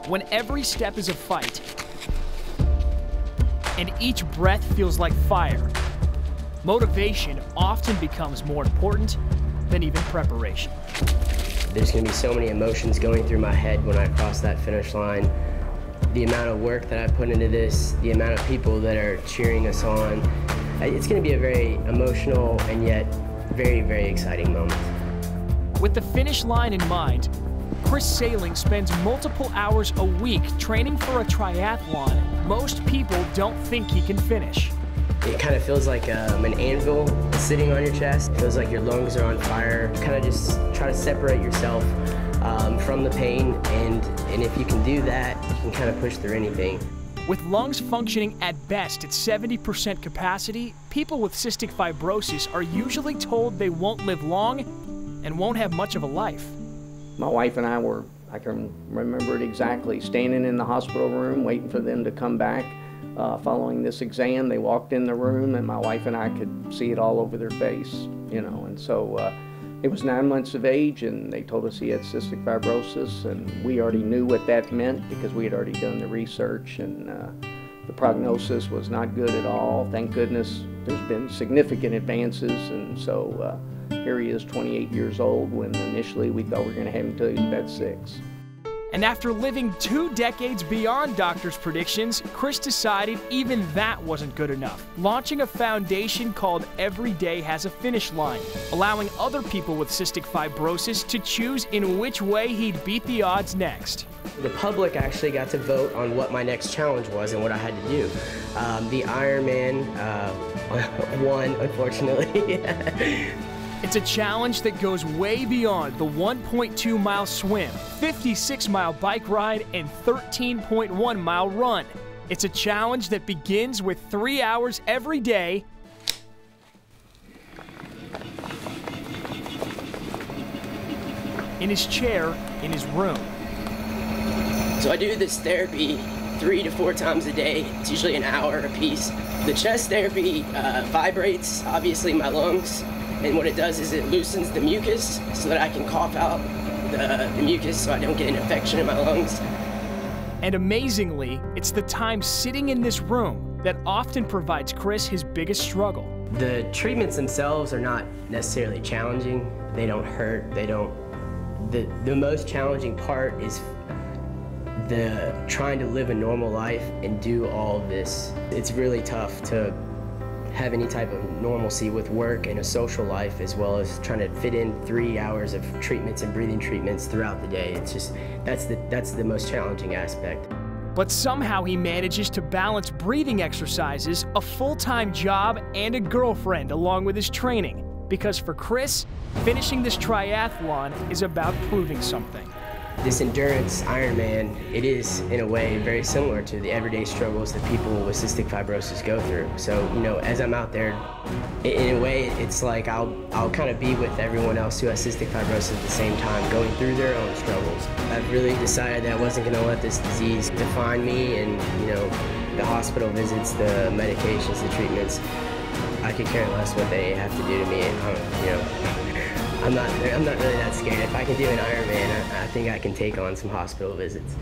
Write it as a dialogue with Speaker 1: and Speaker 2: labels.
Speaker 1: when every step is a fight and each breath feels like fire, motivation often becomes more important than even preparation.
Speaker 2: There's going to be so many emotions going through my head when I cross that finish line. The amount of work that I put into this, the amount of people that are cheering us on, it's going to be a very emotional and yet very, very exciting moment.
Speaker 1: With the finish line in mind, Chris Sailing spends multiple hours a week training for a triathlon most people don't think he can finish.
Speaker 2: It kind of feels like an anvil sitting on your chest. It feels like your lungs are on fire. Kind of just try to separate yourself from the pain, and if you can do that, you can kind of push through anything.
Speaker 1: With lungs functioning at best at 70% capacity, people with cystic fibrosis are usually told they won't live long and won't have much of a life.
Speaker 3: My wife and I can remember it exactly, standing in the hospital room waiting for them to come back. Following this exam, they walked in the room and my wife and I could see it all over their face, you know, and so it was 9 months of age and they told us he had cystic fibrosis, and we already knew what that meant because we had already done the research, and the prognosis was not good at all. Thank goodness there's been significant advances, and so here he is, 28 years old, when initially we thought we were going to have him till he was about 6.
Speaker 1: And after living 2 decades beyond doctors' predictions, Chris decided even that wasn't good enough, launching a foundation called Every Day Has a Finish Line, allowing other people with cystic fibrosis to choose in which way he'd beat the odds next.
Speaker 2: The public actually got to vote on what my next challenge was and what I had to do. The Ironman won, unfortunately.
Speaker 1: It's a challenge that goes way beyond the 1.2-mile swim, 56-mile bike ride, and 13.1-mile run. It's a challenge that begins with 3 hours every day in his chair in his room.
Speaker 2: So I do this therapy 3 to 4 times a day. It's usually an hour a piece. The chest therapy vibrates, obviously, my lungs. And what it does is it loosens the mucus so that I can cough out the mucus so I don't get an infection in my lungs.
Speaker 1: And amazingly, it's the time sitting in this room that often provides Chris his biggest struggle.
Speaker 2: The treatments themselves are not necessarily challenging. They don't hurt. They don't. The most challenging part is the trying to live a normal life and do all of this. It's really tough to have any type of normalcy with work and a social life, as well as trying to fit in 3 hours of treatments and breathing treatments throughout the day. It's just, that's the most challenging aspect.
Speaker 1: But somehow he manages to balance breathing exercises, a full-time job, and a girlfriend along with his training. Because for Chris, finishing this triathlon is about proving something.
Speaker 2: This endurance Ironman, it is, in a way, very similar to the everyday struggles that people with cystic fibrosis go through. So, you know, as I'm out there, in a way, it's like I'll kind of be with everyone else who has cystic fibrosis at the same time, going through their own struggles. I've really decided that I wasn't going to let this disease define me, and, you know, the hospital visits, the medications, the treatments, I could care less what they have to do to me. You know, I'm not really that scared. If I can do an Ironman, I think I can take on some hospital visits.